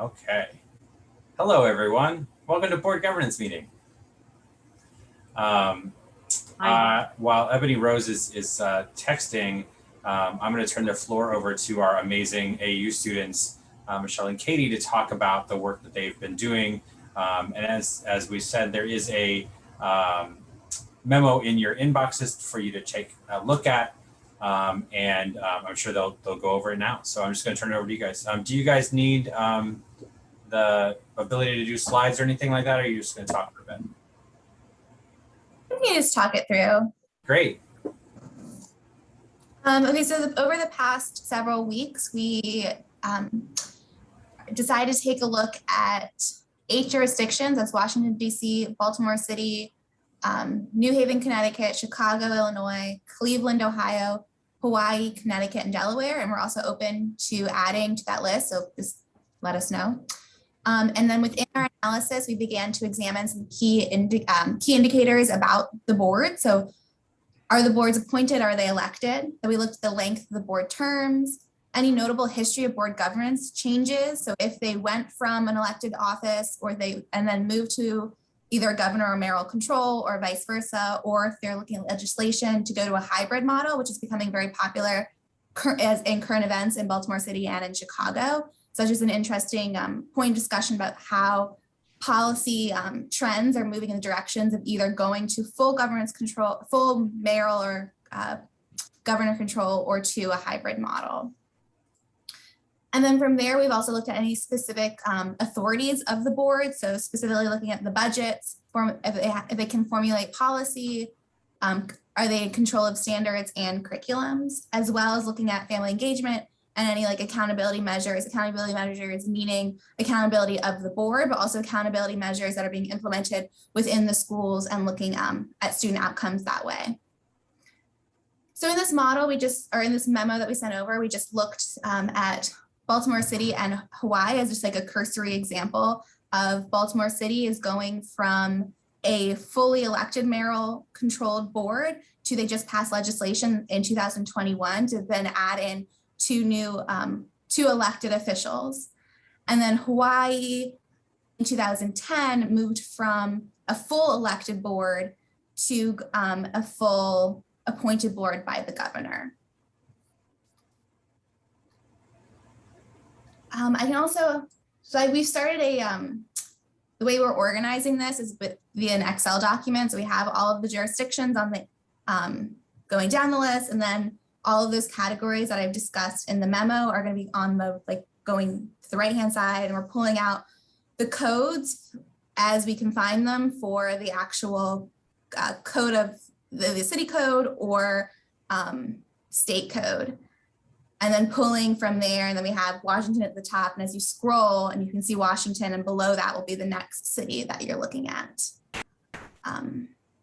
Okay. Hello, everyone. Welcome to board governance meeting. While Ebony Rose is texting, I'm going to turn the floor over to our amazing AU students, Michelle and Katie, to talk about the work that they've been doing. And as we said, there is a memo in your inboxes for you to take a look at. And I'm sure they'll go over it now. So I'm just going to turn it over to you guys. Do you guys need the ability to do slides or anything like that, or are you just going to talk for a bit? We can just talk it through. Great. Okay, so over the past several weeks, we decided to take a look at 8 jurisdictions. That's Washington, D.C., Baltimore City, New Haven, Connecticut, Chicago, Illinois, Cleveland, Ohio, Hawaii, Connecticut, and Delaware. And we're also open to adding to that list, so just let us know. And then within our analysis, we began to examine some key indicators about the board. So are the boards appointed? Are they elected? So we looked at the length of the board terms, any notable history of board governance changes. So if they went from an elected office and then moved to either governor or mayoral control or vice versa, or if they're looking at legislation to go to a hybrid model, which is becoming very popular in current events in Baltimore City and in Chicago. So it's just an interesting point of discussion about how policy trends are moving in the directions of either going to full governance control, full mayoral or governor control, or to a hybrid model. And then from there, we've also looked at any specific authorities of the board. So specifically looking at the budgets, if they can formulate policy, are they in control of standards and curriculums, as well as looking at family engagement and any accountability measures meaning accountability of the board, but also accountability measures that are being implemented within the schools and looking at student outcomes that way. So in this model, in this memo that we sent over, we just looked at Baltimore City and Hawaii as just a cursory example of Baltimore City is going from a fully elected mayoral controlled board to they just passed legislation in 2021 to then add in two elected officials. And then Hawaii in 2010 moved from a full elected board to a full appointed board by the governor. I can also, we've started the way we're organizing this is via an Excel document. So we have all of the jurisdictions on the going down the list, and then all of those categories that I've discussed in the memo are going to be on the going to the right-hand side, and we're pulling out the codes as we can find them for the actual code of the city code or state code. And then pulling from there, and then we have Washington at the top. And as you scroll, and you can see Washington, and below that will be the next city that you're looking at.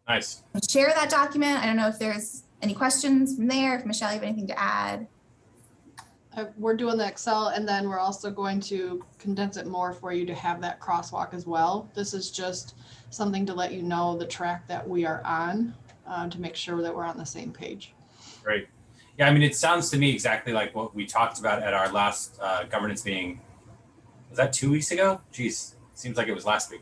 Nice. Share that document. I don't know if there's any questions from there, if Michelle, you have anything to add? We're doing the Excel, and then we're also going to condense it more for you to have that crosswalk as well. This is just something to let you know the track that we are on to make sure that we're on the same page. Great. Yeah, I mean, it sounds to me exactly like what we talked about at our last governance meeting. Was that 2 weeks ago? Geez, seems like it was last week.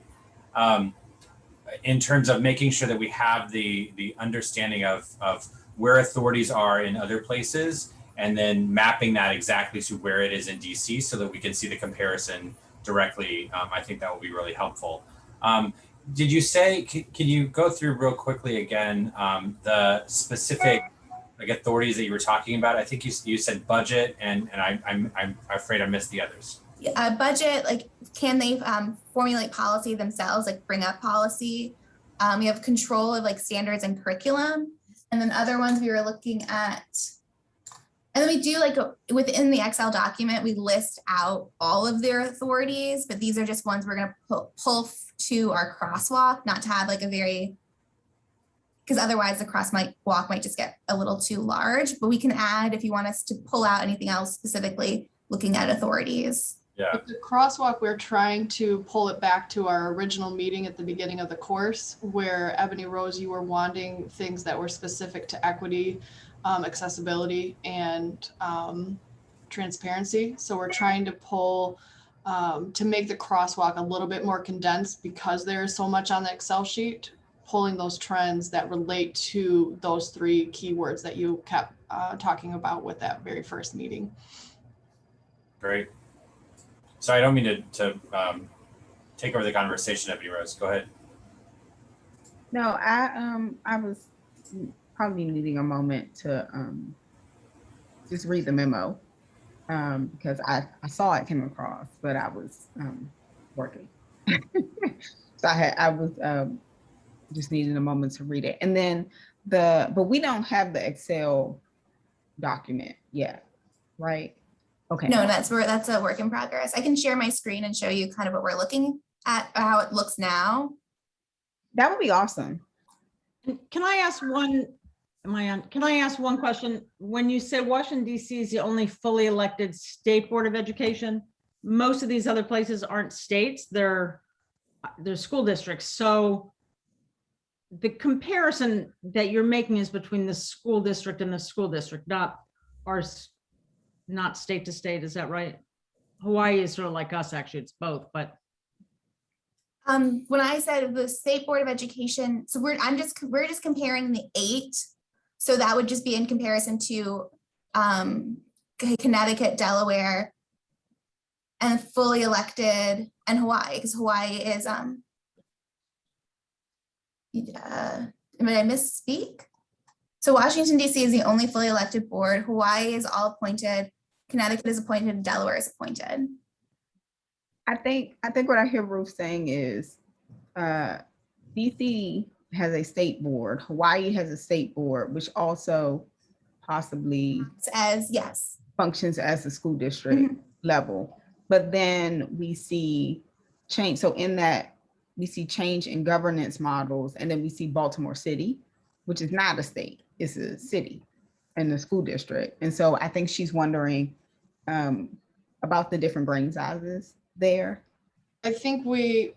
In terms of making sure that we have the understanding of where authorities are in other places, and then mapping that exactly to where it is in DC so that we can see the comparison directly. I think that will be really helpful. Did you say, can you go through real quickly again the specific authorities that you were talking about? I think you said budget, and I'm afraid I missed the others. Budget, can they formulate policy themselves, bring up policy? We have control of standards and curriculum. And then other ones we were looking at, and then we do within the Excel document, we list out all of their authorities, but these are just ones we're going to pull to our crosswalk, not to have because otherwise the crosswalk might just get a little too large, but we can add if you want us to pull out anything else specifically looking at authorities. Yeah. With the crosswalk, we're trying to pull it back to our original meeting at the beginning of the course, where Ebony Rose, you were wanting things that were specific to equity, accessibility, and transparency. So we're trying to pull to make the crosswalk a little bit more condensed because there is so much on the Excel sheet, pulling those trends that relate to those 3 keywords that you kept talking about with that very first meeting. Great. So I don't mean to take over the conversation, Ebony Rose. Go ahead. No, I was probably needing a moment to just read the memo because I saw it came across, but I was working. So I was just needing a moment to read it. And then but we don't have the Excel document yet, right? Okay. No, that's a work in progress. I can share my screen and show you kind of what we're looking at, how it looks now. That would be awesome. Can I ask one, am I on? Can I ask one question? When you said Washington DC is the only fully elected state board of education, most of these other places aren't states, they're school districts. So the comparison that you're making is between the school district and the school district, not state to state, is that right? Hawaii is sort of like us, actually, it's both, but. When I said the State Board of Education, so we're just comparing the 8. So that would just be in comparison to Connecticut, Delaware, and fully elected, and Hawaii, because Hawaii is did I misspeak? So Washington DC is the only fully elected board. Hawaii is all appointed. Connecticut is appointed. Delaware is appointed. I think what I hear Ruth saying is DC has a state board, Hawaii has a state board, which also possibly Yes, functions as a school district level. But then we see change. So in that we see change in governance models, and then we see Baltimore City, which is not a state, it's a city and the school district. And so I think she's wondering about the different brain sizes there. I think the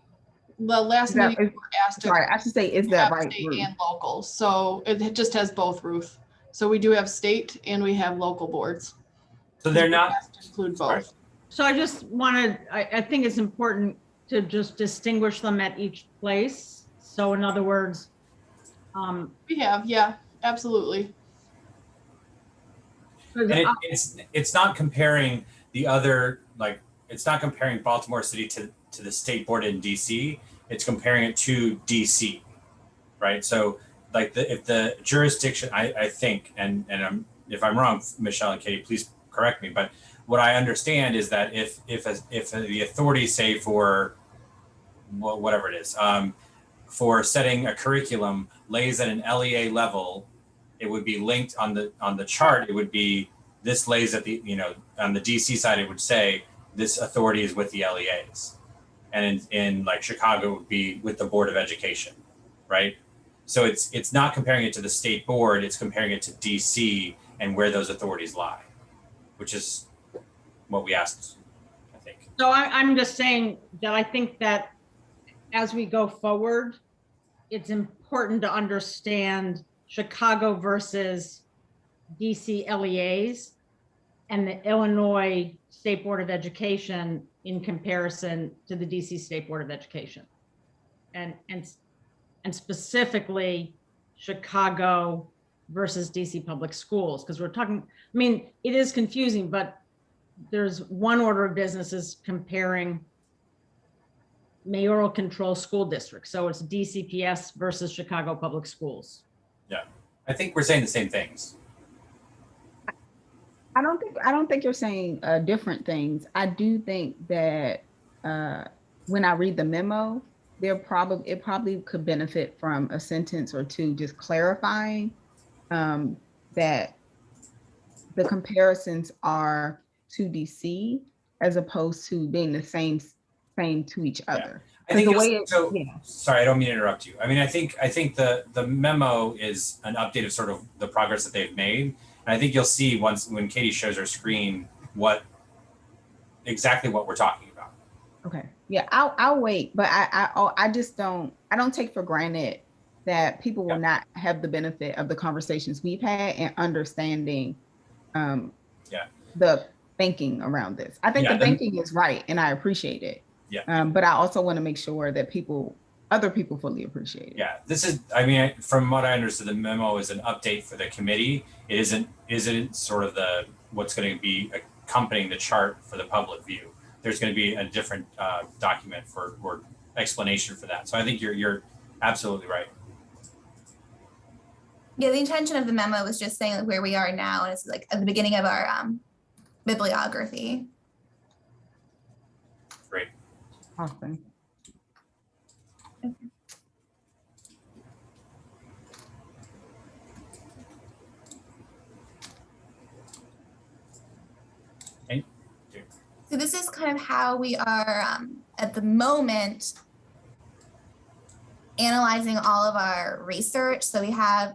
last meeting we were asked sorry, I should say, is that right? State and local. So it just has both, Ruth. So we do have state and we have local boards. So they're not include both. Sorry. So I just wanted, I think it's important to just distinguish them at each place. So in other words, We have, yeah, absolutely. And it's not comparing the other, like, it's not comparing Baltimore City to the state board in DC. It's comparing it to DC, right? So like if the jurisdiction, I think, and if I'm wrong, Michelle and Katie, please correct me. But what I understand is that if the authority, say for whatever it is, for setting a curriculum lays at an LEA level, it would be linked on the chart. It would be this lays at the, on the DC side, it would say this authority is with the LEAs. And in like Chicago, it would be with the Board of Education, right? So it's not comparing it to the state board, it's comparing it to DC and where those authorities lie, which is what we asked, I think. So I'm just saying that I think that as we go forward, it's important to understand Chicago versus DC LEAs and the Illinois State Board of Education in comparison to the DC State Board of Education. And specifically Chicago versus DC public schools, because we're talking, I mean, it is confusing, but there's one order of business is comparing mayoral control school districts. So it's DCPS versus Chicago public schools. Yeah, I think we're saying the same things. I don't think you're saying different things. I do think that when I read the memo, it probably could benefit from a sentence or two just clarifying that the comparisons are to DC as opposed to being the same to each other. I think the way sorry, I don't mean to interrupt you. I mean, I think the memo is an update of sort of the progress that they've made. And I think you'll see when Katie shows her screen exactly what we're talking about. Okay. Yeah, I'll wait, but I just don't take for granted that people will not have the benefit of the conversations we've had and understanding the thinking around this. I think Yeah, the thinking is right, and I appreciate it. Yeah. But I also want to make sure that other people fully appreciate it. Yeah, this is, I mean, from what I understood, the memo is an update for the committee. It isn't sort of what's going to be accompanying the chart for the public view. There's going to be a different document or explanation for that. So I think you're absolutely right. Yeah, the intention of the memo was just saying like where we are now, and it's like at the beginning of our bibliography. Great. Awesome. So this is kind of how we are at the moment analyzing all of our research. So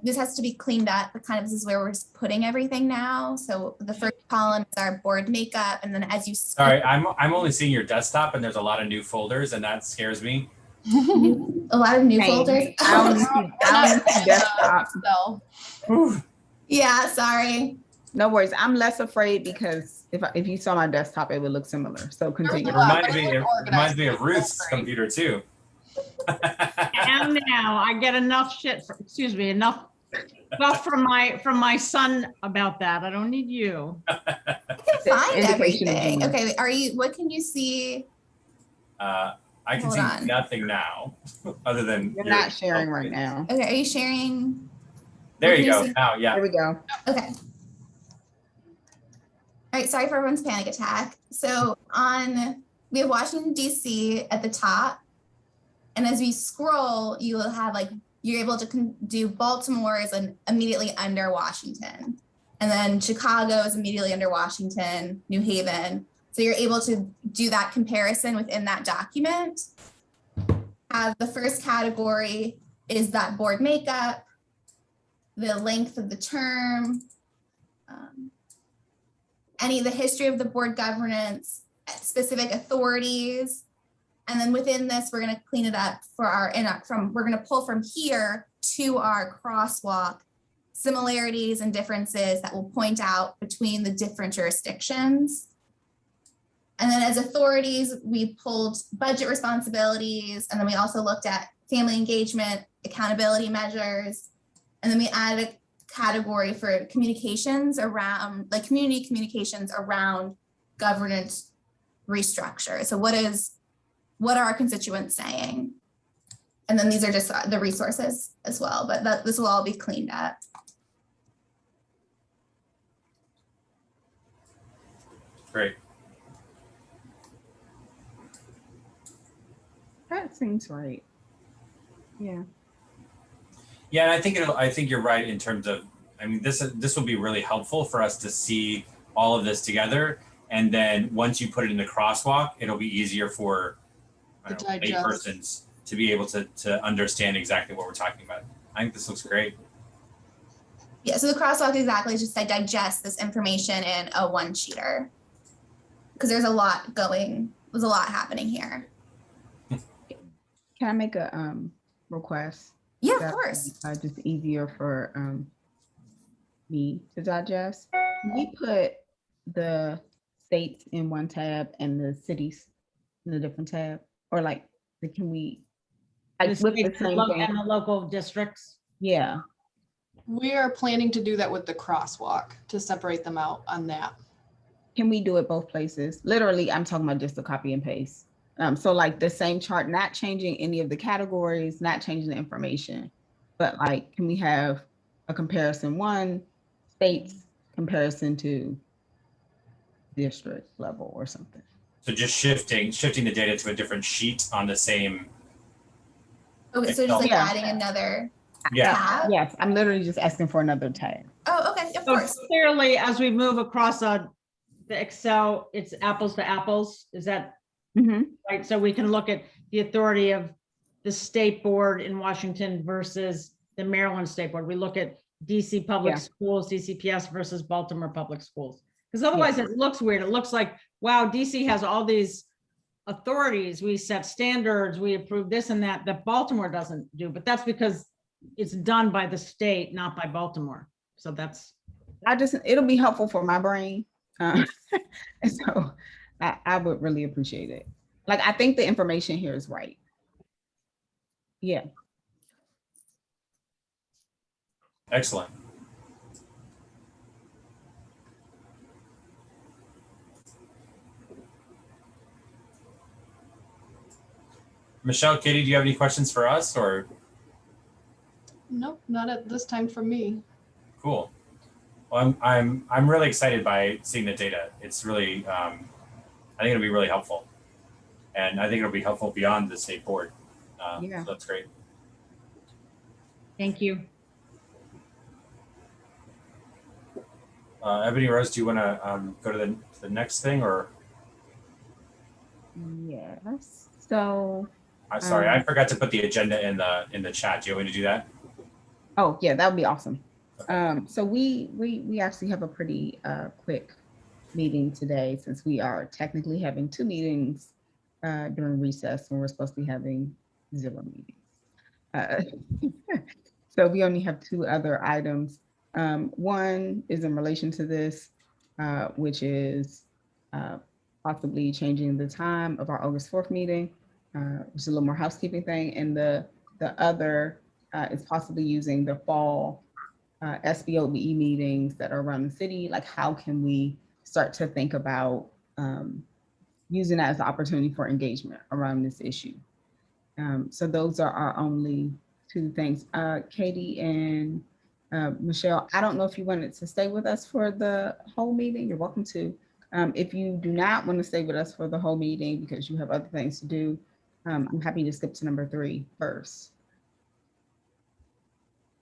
this has to be cleaned up, but kind of this is where we're putting everything now. So the first column is our board makeup. And then as you Sorry, I'm only seeing your desktop and there's a lot of new folders and that scares me. a lot of new Same. folders. I don't see desktop. So, Yeah, sorry. No worries. I'm less afraid because if you saw my desktop, it would look similar. So continue. It reminds me of Ruth's computer too. And now I get enough shit, enough stuff from my son about that. I don't need you. I can find Indication of everything. humor. Okay, what can you see? I can Hold see on. nothing now other than You're not sharing right now. Okay, are you sharing? There What you can go. you see? Now, yeah. There we go. Okay. All right, sorry for everyone's panic attack. So we have Washington, D.C. at the top. And as we scroll, you will have you're able to do Baltimore is immediately under Washington. And then Chicago is immediately under Washington, New Haven. So you're able to do that comparison within that document. The first category is that board makeup, the length of the term, the history of the board governance, specific authorities. And then within this, we're going to clean it up we're going to pull from here to our crosswalk similarities and differences that will point out between the different jurisdictions. And then as authorities, we pulled budget responsibilities. And then we also looked at family engagement, accountability measures. And then we added a category for communications around, community communications around governance restructure. So what are our constituents saying? And then these are just the resources as well, but this will all be cleaned up. Great. That seems right. Yeah. Yeah, and I think you're right in terms of, I mean, this will be really helpful for us to see all of this together. And then once you put it in the crosswalk, it'll be easier for laypersons to be able to understand exactly what we're talking about. I think this looks great. Yeah, so the crosswalk exactly is just to digest this information in a one-sheeter. Because there's a lot happening here. Can I make a request? Yeah, of course. Just easier for me to digest. Can we put the states in one tab and the cities in a different tab? Or can we with the same thing? And the local districts? Yeah. we are planning to do that with the crosswalk to separate them out on that. Can we do it both places? Literally, I'm talking about just a copy and paste. So the same chart, not changing any of the categories, not changing the information, but can we have a comparison one states comparison to district level or something? So just shifting the data to a different sheet on the same. Okay, so just Yeah. adding another Yeah. tab? Yes, I'm literally just asking for another tab. Oh, okay, of So course. clearly, as we move across the Excel, it's apples to apples. Is that right? So we can look at the authority of the state board in Washington versus the Maryland State Board. We look at DC Public Yeah. Schools, DCPS versus Baltimore Public Schools. Because otherwise it looks weird. It looks like, wow, DC has all these authorities. We set standards, we approve this and that Baltimore doesn't do, but that's because it's done by the state, not by Baltimore. So that's. It'll be helpful for my brain Uh, and so I would really appreciate it. Like, I think the information here is right. Yeah. Excellent. Michelle, Katie, do you have any questions for us or? Nope, not at this time from me. Cool. Well, I'm really excited by seeing the data. It's really, I think it'll be really helpful. And I think it'll be helpful beyond the state board. Yeah. So that's great. Thank you. Ebony Rose, do you want to go to the next thing or? Yes. So, I'm sorry, I forgot to put the agenda in the chat. Do you want me to do that? oh yeah, that would be awesome. Okay. So we actually have a pretty quick meeting today, since we are technically having 2 meetings during recess when we're supposed to be having 0 meetings. So we only have 2 other items. One is in relation to this, which is possibly changing the time of our August 4th meeting, which is a little more housekeeping thing. And the other is possibly using the fall SBOE meetings that are around the city. Like, how can we start to think about using that as an opportunity for engagement around this issue? So those are our only 2 things. Katie and Michelle, I don't know if you wanted to stay with us for the whole meeting. You're welcome to. If you do not want to stay with us for the whole meeting because you have other things to do, I'm happy to skip to number 3 first.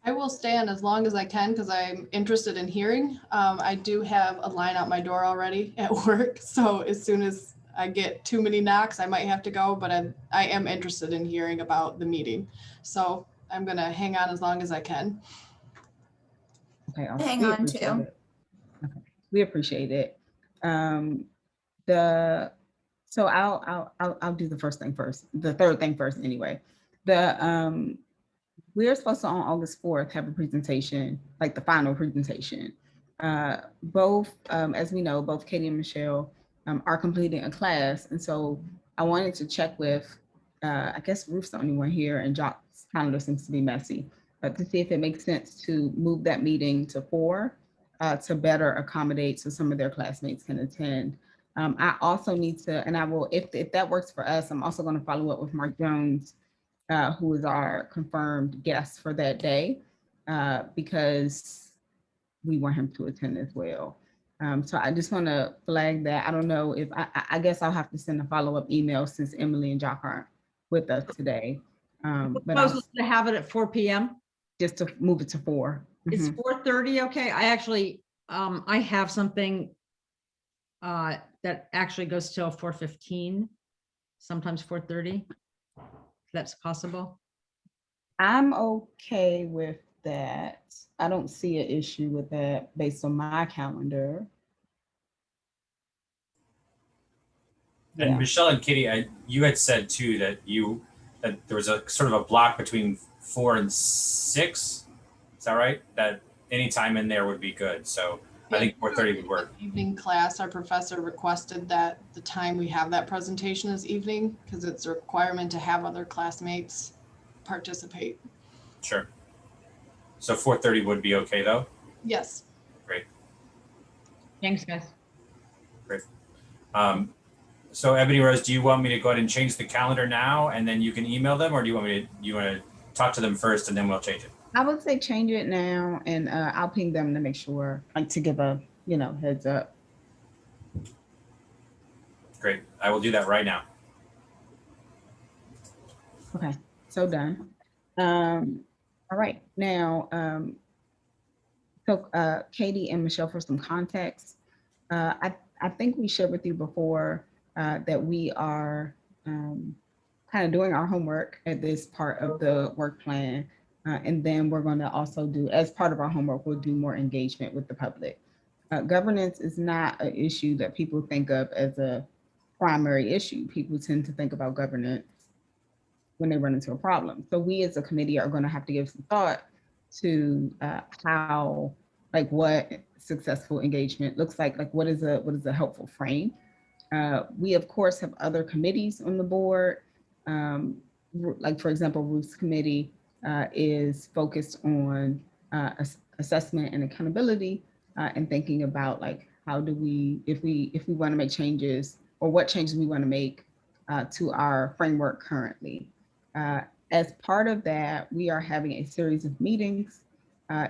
I will stay on as long as I can because I'm interested in hearing. I do have a line out my door already at work. So as soon as I get too many knocks, I might have to go, but I am interested in hearing about the meeting. So I'm going to hang on as long as I can. Okay, awesome. Hang We on appreciate to. it. Okay, we appreciate it. So I'll do the first thing first, the third thing first anyway. We're supposed to, on August 4th, have a presentation, like the final presentation. Both, as we know, both Katie and Michelle are completing a class. And so I wanted to check with, I guess Ruth's the only one here and Jock's calendar seems to be messy, but to see if it makes sense to move that meeting to 4 to better accommodate so some of their classmates can attend. I also need to, and I will, if that works for us, I'm also going to follow up with Mark Jones, who is our confirmed guest for that day, because we want him to attend as well. So I just want to flag that. I don't know if, I guess I'll have to send a follow-up email since Emily and Jock aren't with us today. But I'll, Supposed to have it at 4 p.m. just to move it to 4. It's 4:30. Okay. I actually, I have something that actually goes till 4:15, sometimes 4:30. That's possible. I'm okay with that. I don't see an issue with that based on my calendar. And Yeah. Michelle and Katie, you had said too that there was a sort of a block between 4 and 6. Is that right? That any time in there would be good. So I think 4:30 would work. Evening class, our professor requested that the time we have that presentation is evening because it's a requirement to have other classmates participate. Sure. So 4:30 would be okay though? Yes. Great. Thanks, guys. Great. So Ebony Rose, do you want me to go ahead and change the calendar now and then you can email them, or do you want to talk to them first and then we'll change it? I would say change it now, and I'll ping them to make sure, like, to give a, heads up. Great. I will do that right now. Okay, so done. All right, now, so Katie and Michelle, for some context, I think we shared with you before that we are kind of doing our homework at this part of the work plan. And then we're going to also do, as part of our homework, we'll do more engagement with the public. Governance is not an issue that people think of as a primary issue. People tend to think about governance when they run into a problem. So we as a committee are going to have to give some thought to how, like, what successful engagement looks like what is a helpful frame. We of course have other committees on the board. Like for example, Ruth's committee is focused on assessment and accountability, and thinking about like how do we, if we want to make changes, or what changes we want to make to our framework currently. As part of that, we are having a series of meetings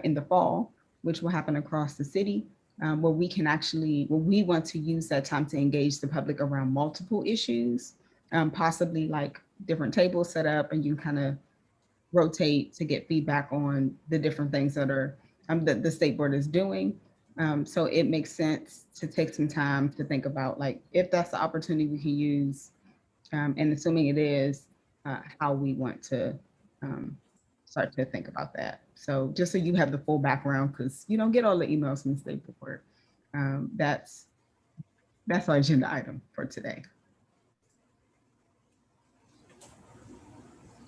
in the fall, which will happen across the city, where we want to use that time to engage the public around multiple issues, possibly like different tables set up, and you kind of rotate to get feedback on the different things that are that the state board is doing. So it makes sense to take some time to think about like, if that's the opportunity we can use, and assuming it is, how we want to start to think about that. So just so you have the full background, because you don't get all the emails from the state board. That's our agenda item for today.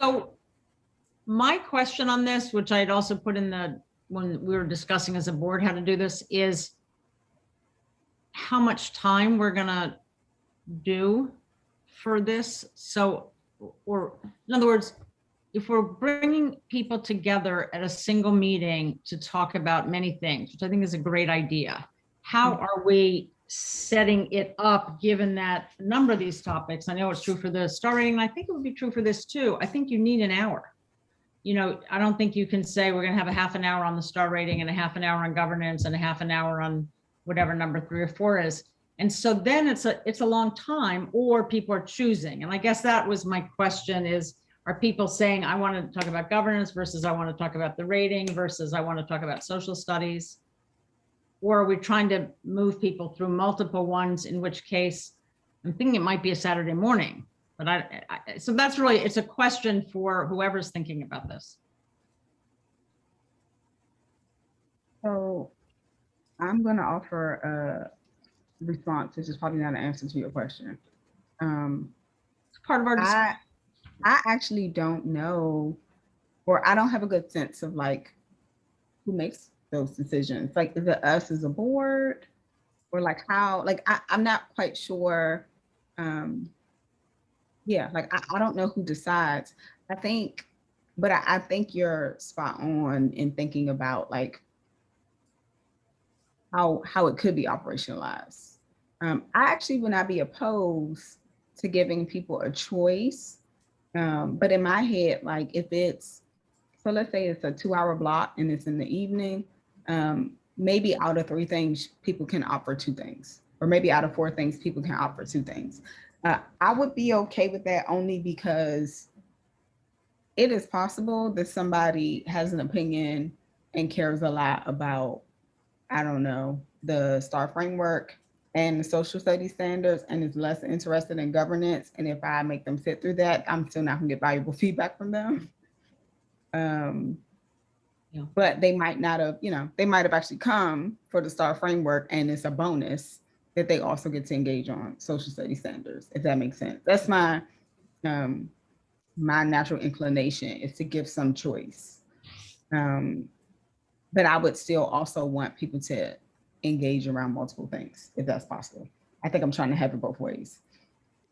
So my question on this, which I had also put in when we were discussing as a board how to do this, is how much time we're gonna do for this. So, or in other words, if we're bringing people together at a single meeting to talk about many things, which I think is a great idea, how are we setting it up, given that a number of these topics, I know it's true for the star rating, and I think it would be true for this too. I think you need an hour. You know, I don't think you can say we're gonna have a half an hour on the star rating and a half an hour on governance and a half an hour on whatever number 3 or 4 is. And so then it's a long time, or people are choosing. And I guess that was my question is, are people saying, I want to talk about governance versus I want to talk about the rating versus I want to talk about social studies? Or are we trying to move people through multiple ones, in which case I'm thinking it might be a Saturday morning, but so that's really, it's a question for whoever's thinking about this. So I'm going to offer a response, which is probably not an answer to your question. It's part of our discussion. I actually don't know, or I don't have a good sense of like who makes those decisions. Like, is it us as a board, or like how? Like, I'm not quite sure. Yeah, like I don't know who decides. I think, but I think you're spot on in thinking about like how it could be operationalized. I actually would not be opposed to giving people a choice. But in my head, like if it's, so let's say it's a 2-hour block and it's in the evening, maybe out of 3 things, people can opt for 2 things, or maybe out of 4 things, people can opt for 2 things. I would be okay with that only because it is possible that somebody has an opinion and cares a lot about, I don't know, the STAR framework and the social studies standards, and is less interested in governance. And if I make them sit through that, I'm still not gonna get valuable feedback from them. But they might not have, they might have actually come for the STAR framework, and it's a bonus that they also get to engage on social studies standards, if that makes sense. That's my natural inclination, is to give some choice. But I would still also want people to engage around multiple things, if that's possible. I think I'm trying to have it both ways.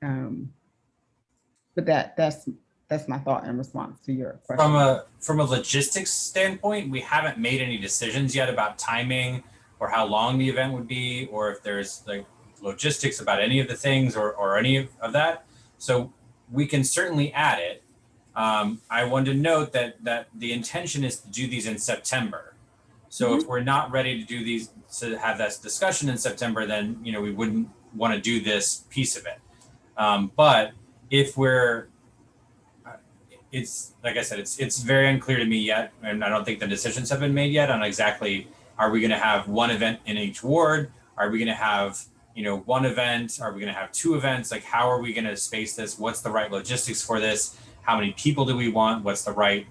But that's my thought in response to your question. From a logistics standpoint, we haven't made any decisions yet about timing or how long the event would be, or if there's like logistics about any of the things or any of that. So we can certainly add it. I want to note that the intention is to do these in September. So if we're not ready to do these, to have that discussion in September, then we wouldn't want to do this piece of it. But if we're, it's like I said, it's very unclear to me yet, and I don't think the decisions have been made yet on exactly, are we going to have 1 event in each ward? Are we going to have 1 event? Are we going to have 2 events? Like, how are we going to space this? What's the right logistics for this? How many people do we want? What's the right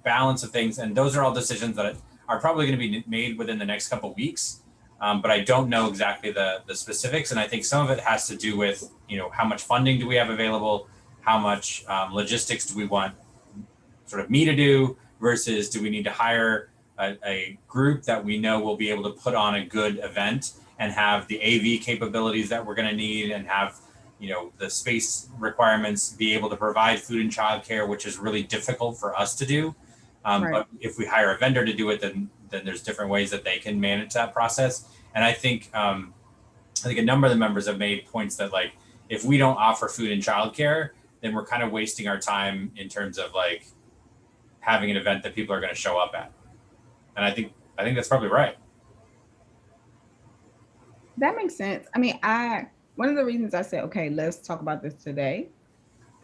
balance of things? And those are all decisions that are probably going to be made within the next couple of weeks. But I don't know exactly the specifics. And I think some of it has to do with, how much funding do we have available? How much logistics do we want sort of me to do versus do we need to hire a group that we know will be able to put on a good event and have the AV capabilities that we're going to need and have, the space requirements, be able to provide food and childcare, which is really difficult for us to do. Right. But if we hire a vendor to do it, then there's different ways that they can manage that process. And I think a number of the members have made points that, like, if we don't offer food and childcare, then we're kind of wasting our time in terms of like having an event that people are going to show up at. And I think that's probably right. That makes sense. I mean, one of the reasons I said, okay, let's talk about this today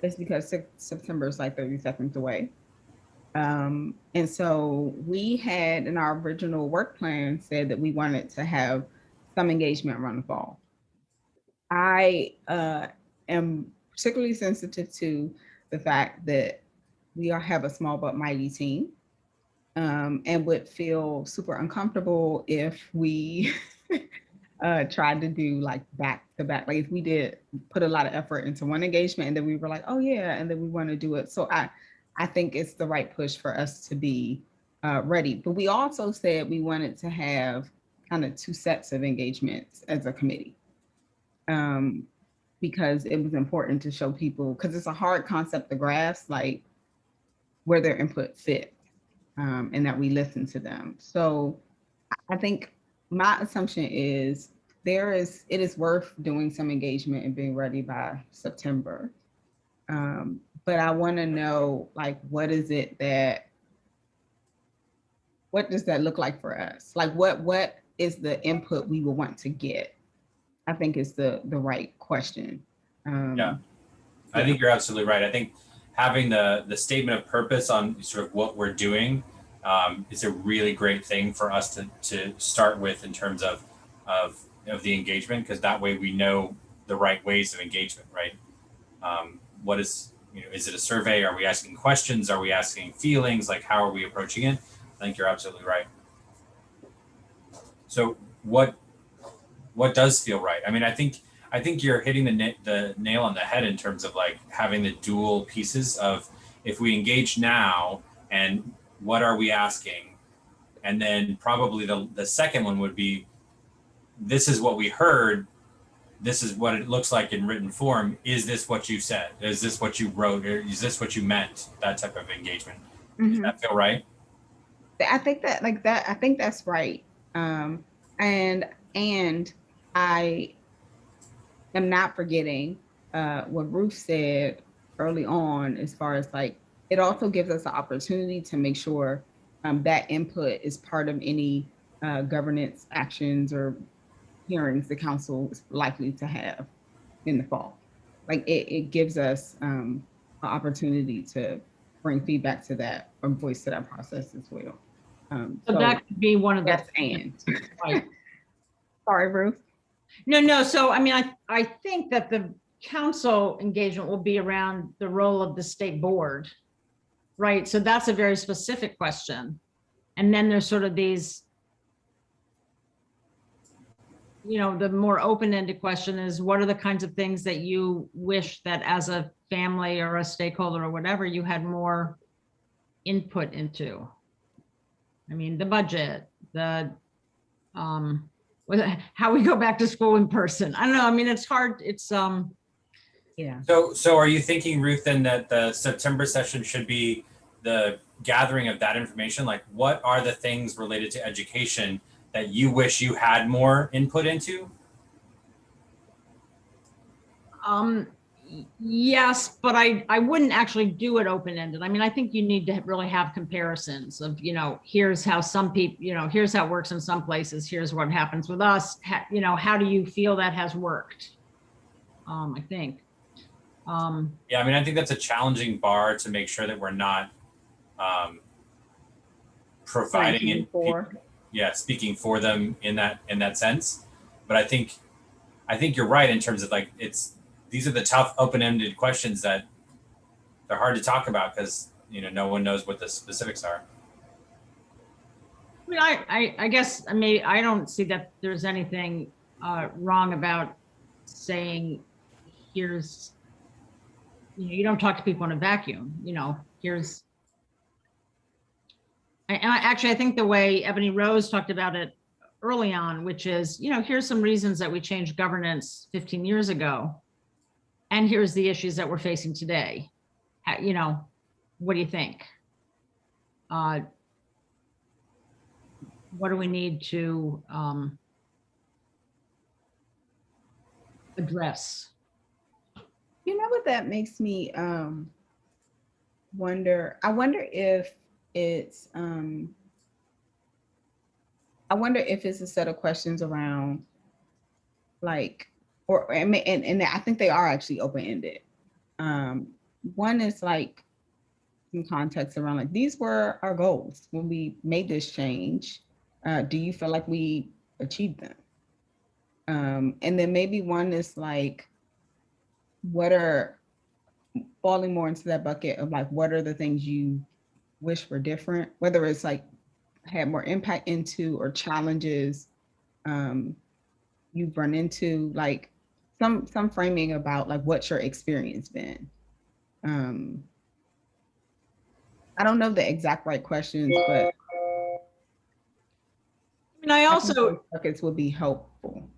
is because September is like 30 seconds away. And so we had in our original work plan said that we wanted to have some engagement around the fall. I am particularly sensitive to the fact that we have a small but mighty team, and would feel super uncomfortable if we tried to do like back to back. Like if we did put a lot of effort into one engagement and then we were like, oh yeah, and then we want to do it. So I think it's the right push for us to be ready. But we also said we wanted to have kind of 2 sets of engagements as a committee. Because it was important to show people, because it's a hard concept to grasp, like where their input fit, and that we listen to them. So I think my assumption is it is worth doing some engagement and being ready by September. But I want to know, like, what does that look like for us? Like what is the input we will want to get? I think is the right question. Yeah, I think you're absolutely right. I think having the statement of purpose on sort of what we're doing is a really great thing for us to start with in terms of the engagement, because that way we know the right ways of engagement, right? What is, is it a survey? Are we asking questions? Are we asking feelings? Like, how are we approaching it? I think you're absolutely right. So what does feel right? I mean, I think you're hitting the nail on the head in terms of like having the dual pieces of, if we engage now and what are we asking? And then probably the second one would be, this is what we heard. This is what it looks like in written form. Is this what you said? Is this what you wrote? Or is this what you meant? That type of engagement. Does that feel right? I think I think that's right. And I am not forgetting what Ruth said early on, as far as like, it also gives us an opportunity to make sure that input is part of any governance actions or hearings the council is likely to have in the fall. Like it gives us an opportunity to bring feedback to that or voice to that process as well. So that could be one of the. Yes, and. Right. Sorry, Ruth. No. So, I mean, I think that the council engagement will be around the role of the state board, right? So that's a very specific question. And then there's sort of these, the more open-ended question is, what are the kinds of things that you wish that as a family or a stakeholder or whatever, you had more input into? I mean, the budget, how we go back to school in person. I don't know. I mean, it's hard. It's Yeah. So are you thinking, Ruth, then that the September session should be the gathering of that information? Like, what are the things related to education that you wish you had more input into? Yes, but I wouldn't actually do it open-ended. I mean, I think you need to really have comparisons of, here's how some people, here's how it works in some places. Here's what happens with us. How do you feel that has worked? I think. Yeah, I mean, I think that's a challenging bar to make sure that we're not providing it. Speaking for them in that sense. But I think you're right in terms of like, these are the tough open-ended questions that they're hard to talk about because no one knows what the specifics are. I mean, I guess I don't see that there's anything wrong about saying, here's, you don't talk to people in a vacuum, here's, I think the way Ebony Rose talked about it early on, which is, here's some reasons that we changed governance 15 years ago. And here's the issues that we're facing today. What do you think? What do we need to address? You know what that makes me wonder? I wonder if it's a set of questions around like, and I think they are actually open-ended. One is like some context around like, these were our goals when we made this change. Do you feel like we achieved them? And then maybe one is like, what are falling more into that bucket of like, what are the things you wish were different, whether it's like had more impact into or challenges you've run into, like some framing about like what's your experience been. I don't know the exact right questions, but I think also, those buckets would be helpful.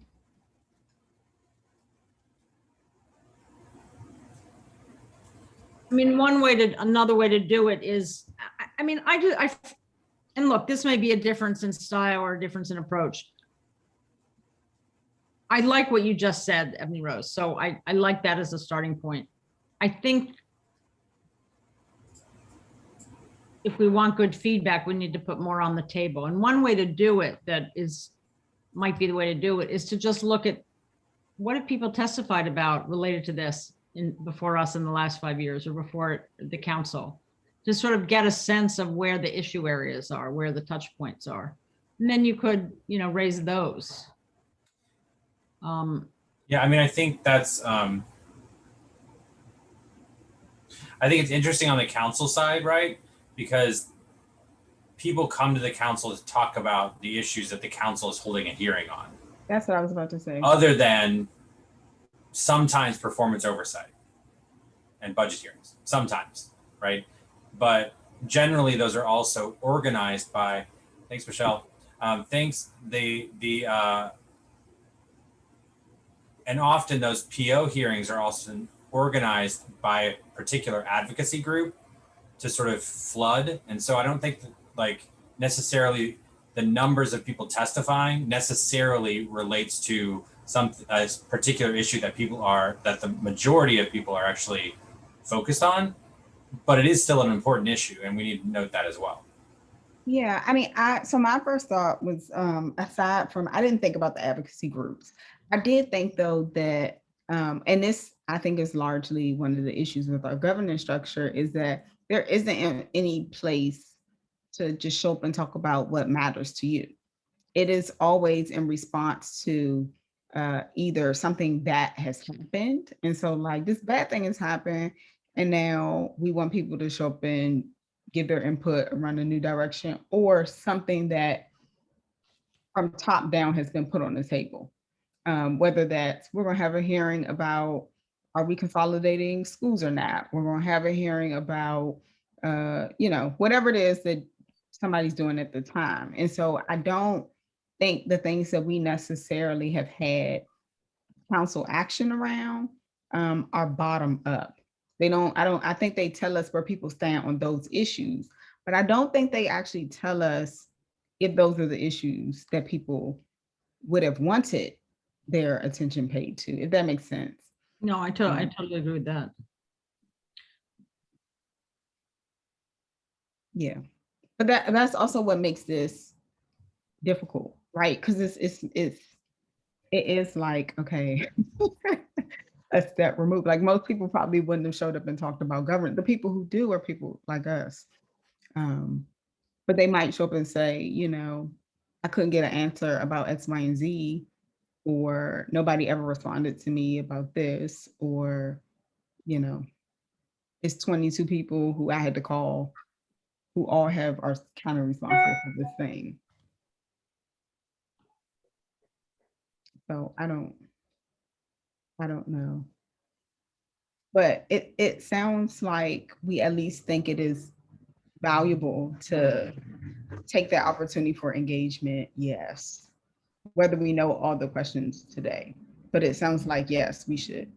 another way to do it is, and look, this may be a difference in style or a difference in approach. I like what you just said, Ebony Rose. So I like that as a starting point. I think if we want good feedback, we need to put more on the table. And one way to do it might be the way to do it is to just look at what have people testified about related to this before us in the last 5 years or before the council, to sort of get a sense of where the issue areas are, where the touch points are. And then you could, raise those. Yeah, I think that's I think it's interesting on the council side, right? Because people come to the council to talk about the issues that the council is holding a hearing on. That's what I was about to say. Other than sometimes performance oversight and budget hearings, sometimes, right? But generally those are also organized by, thanks, Michelle. And often those PO hearings are also organized by a particular advocacy group to sort of flood. And so I don't think that, like, necessarily the numbers of people testifying necessarily relates to some particular issue that the majority of people are actually focused on, but it is still an important issue and we need to note that as well. Yeah, so my first thought was, aside from, I didn't think about the advocacy groups. I did think though that, and this I think is largely one of the issues with our governance structure, is that there isn't any place to just show up and talk about what matters to you. It is always in response to either something that has happened. And so like this bad thing has happened and now we want people to show up and give their input around a new direction, or something that from top down has been put on the table. Whether that's, we're gonna have a hearing about, are we consolidating schools or not? We're gonna have a hearing about, whatever it is that somebody's doing at the time. And so I don't think the things that we necessarily have had council action around are bottom up. I think they tell us where people stand on those issues, but I don't think they actually tell us if those are the issues that people would have wanted their attention paid to, if that makes sense. No, I totally agree with that. Yeah, but that's also what makes this difficult, right? Because it is like, okay, a step removed. Like most people probably wouldn't have showed up and talked about government. The people who do are people like us. But they might show up and say, I couldn't get an answer about X, Y, and Z, or nobody ever responded to me about this, or, it's 22 people who I had to call who all are kind of responsible for this thing. So I don't know. But it sounds like we at least think it is valuable to take that opportunity for engagement, yes. Whether we know all the questions today, but it sounds like, yes, we should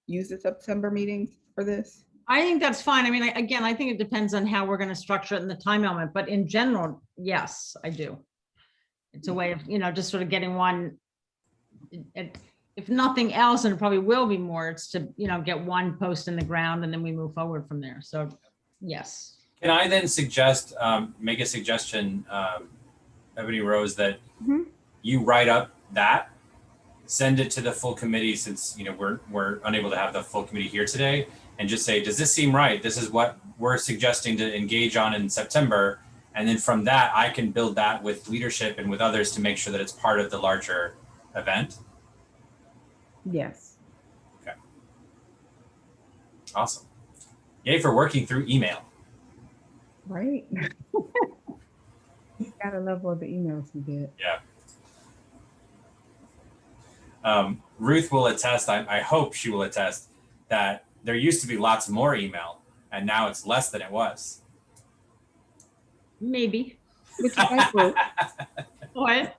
use the September meetings for this. I think that's fine. I mean, again, I think it depends on how we're going to structure it in the time element, but in general, yes, I do. It's a way of, just sort of getting one, if nothing else, and it probably will be more, it's to, get one post in the ground and then we move forward from there. So yes. Can I then suggest, make a suggestion, Ebony Rose, that you write up that, send it to the full committee, since we're unable to have the full committee here today, and just say, does this seem right? This is what we're suggesting to engage on in September. And then from that, I can build that with leadership and with others to make sure that it's part of the larger event. Yes. Okay. Awesome. Yay for working through email. Right. Gotta love all the emails we get. Yeah. Ruth will attest, I hope she will attest, that there used to be lots more email and now it's less than it was. Maybe. What you think, Ruth? What?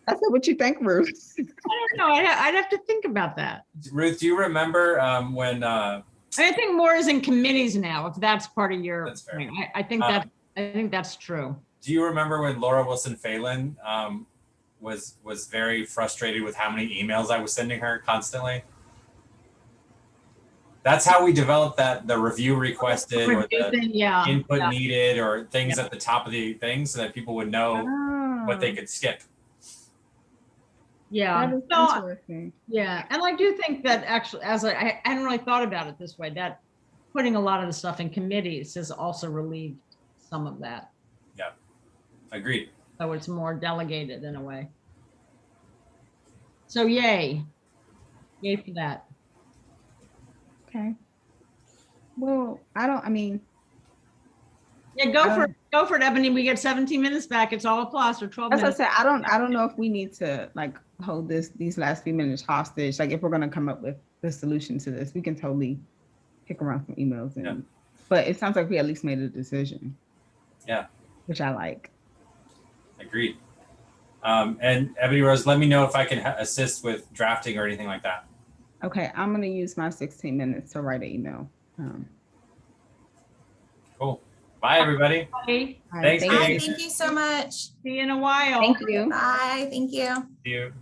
I said, what you think, Ruth? I don't know. I'd have to think about that. Ruth, do you remember when I think more is in committees now, if that's part of your That's fair. point. I think that's true. do you remember when Laura Wilson Phelan was very frustrated with how many emails I was sending her constantly? That's how we developed the review requested or the input needed or things at the top of the thing so that people would know what they could skip. Yeah. That is No, interesting. yeah. And I do think that actually, as I hadn't really thought about it this way, that putting a lot of the stuff in committees has also relieved some of that. Yeah, agreed. So it's more delegated in a way. So yay. Yay for that. Okay. Well, I mean, Yeah, go for it, Ebony. We get 17 minutes back. It's all a plus or 12 as I minutes. said, I don't know if we need to like hold these last few minutes hostage. Like if we're gonna come up with the solution to this, we can totally pick around some emails and but it sounds like we at least made a decision. Yeah. Which I like. Agreed. And Ebony Rose, let me know if I can assist with drafting or anything like that. Okay, I'm gonna use my 16 minutes to write an email. Cool. Bye, everybody. Bye. Thanks, Bye, Kate. thank you so much. See you in a while. Thank you. Bye, thank you. See you.